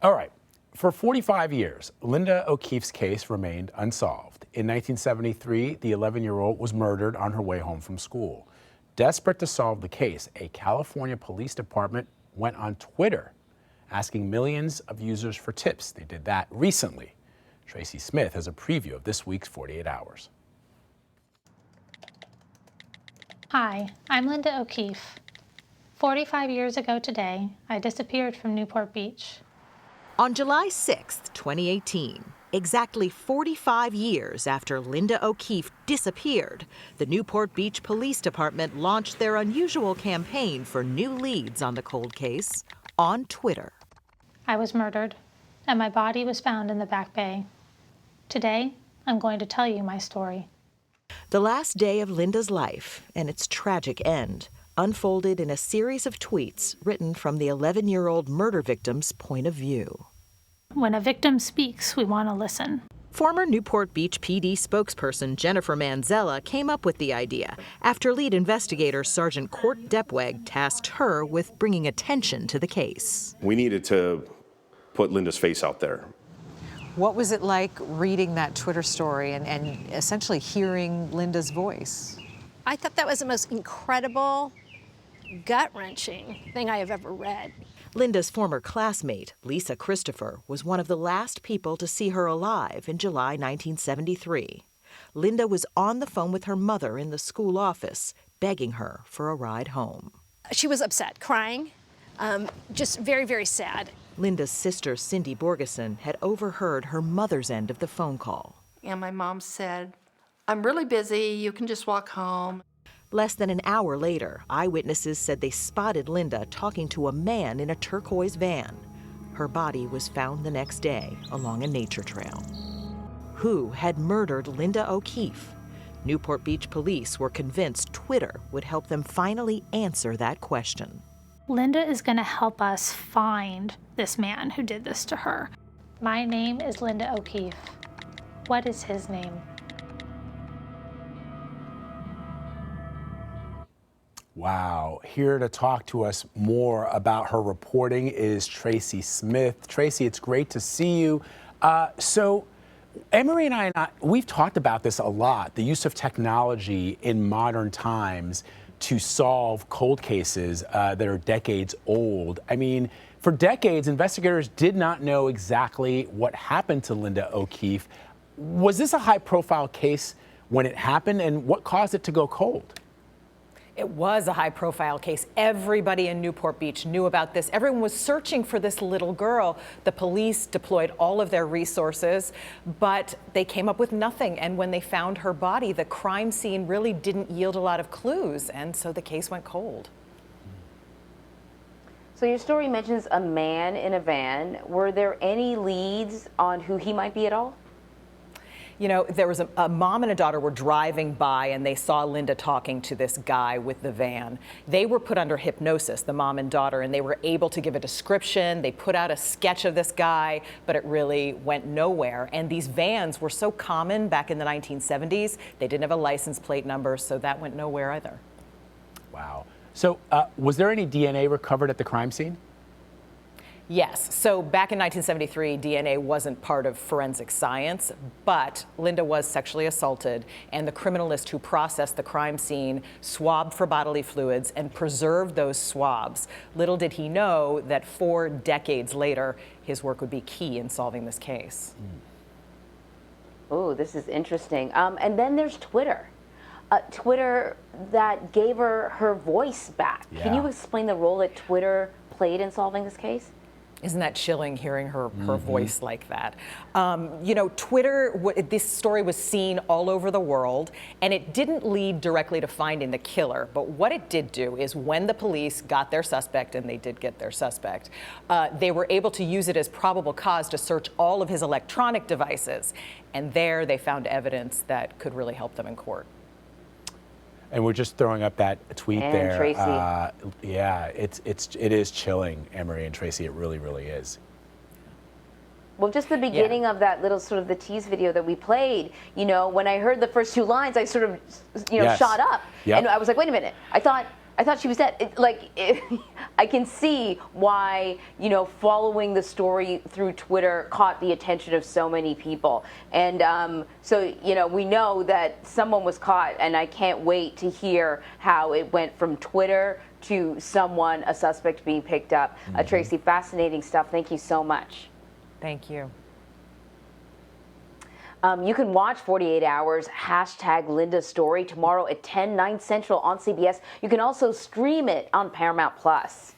All right. For 45 years, Linda O'Keefe's case remained unsolved. In 1973, the 11-year-old was murdered on her way home from school. Desperate to solve the case, a California police department went on Twitter asking millions of users for tips. They did that recently. Tracy Smith has a preview of this week's 48 Hours. Hi, I'm Linda O'Keefe. 45 years ago today, I disappeared from Newport Beach. On July 6, 2018, exactly 45 years after Linda O'Keefe disappeared, the Newport Beach Police Department launched their unusual campaign for new leads on the cold case on Twitter. I was murdered, and my body was found in the Back Bay. Today, I'm going to tell you my story. The last day of Linda's life and its tragic end unfolded in a series of tweets written from the 11-year-old murder victim's point of view. When a victim speaks, we want to listen. Former Newport Beach PD spokesperson Jennifer Manzella came up with the idea after lead investigator Sergeant Court Depweg tasked her with bringing attention to the case. We needed to put Linda's face out there. What was it like reading that Twitter story and essentially hearing Linda's voice? I thought that was the most incredible, gut-wrenching thing I have ever read. Linda's former classmate, Lisa Christopher, was one of the last people to see her alive in July 1973. Linda was on the phone with her mother in the school office, begging her for a ride home. She was upset, crying, just very, very sad. Linda's sister, Cindy Borgeson, had overheard her mother's end of the phone call. And my mom said, "I'm really busy, you can just walk home." Less than an hour later, eyewitnesses said they spotted Linda talking to a man in a turquoise van. Her body was found the next day along a nature trail. Who had murdered Linda O'Keefe? Newport Beach police were convinced Twitter would help them finally answer that question. Linda is going to help us find this man who did this to her. My name is Linda O'Keefe. What is his name? Wow. Here to talk to us more about her reporting is Tracy Smith. Tracy, it's great to see you. So Emery and I, we've talked about this a lot, the use of technology in modern times to solve cold cases that are decades old. I mean, for decades, investigators did not know exactly what happened to Linda O'Keefe. Was this a high-profile case when it happened, and what caused it to go cold? It was a high-profile case. Everybody in Newport Beach knew about this. Everyone was searching for this little girl. The police deployed all of their resources, but they came up with nothing. And when they found her body, the crime scene really didn't yield a lot of clues, and so the case went cold. So your story mentions a man in a van. Were there any leads on who he might be at all? You know, there was a mom and a daughter were driving by and they saw Linda talking to this guy with the van. They were put under hypnosis, the mom and daughter, and they were able to give a description. They put out a sketch of this guy, but it really went nowhere. And these vans were so common back in the 1970s. They didn't have a license plate number, so that went nowhere either. Wow. So was there any DNA recovered at the crime scene? Yes. So back in 1973, DNA wasn't part of forensic science, but Linda was sexually assaulted, and the criminalist who processed the crime scene swabbed for bodily fluids and preserved those swabs. Little did he know that 4 decades later, his work would be key in solving this case. Oh, this is interesting. And then there's Twitter. Twitter that gave her voice back. Yeah. Can you explain the role that Twitter played in solving this case? Isn't that chilling hearing her voice like that? You know, Twitter, this story was seen all over the world, and it didn't lead directly to finding the killer. But what it did do is when the police got their suspect, and they did get their suspect, they were able to use it as probable cause to search all of his electronic devices. And there they found evidence that could really help them in court. And we're just throwing up that tweet and there. Tracy. Yeah, it is chilling, Emery and Tracy. It really, really is. Well, just the beginning of that little sort of the tease video that we played, when I heard the first 2 lines, I sort of, shot up. Yep. And I was like, wait a minute. I thought, I thought she was dead. I can see why, following the story through Twitter caught the attention of so many people. And so, we know that someone was caught, and I can't wait to hear how it went from Twitter to a suspect being picked up. Tracy, fascinating stuff. Thank you so much. Thank you. You can watch 48 Hours, #Linda's Story tomorrow at 10, 9 Central on CBS. You can also stream it on Paramount Plus.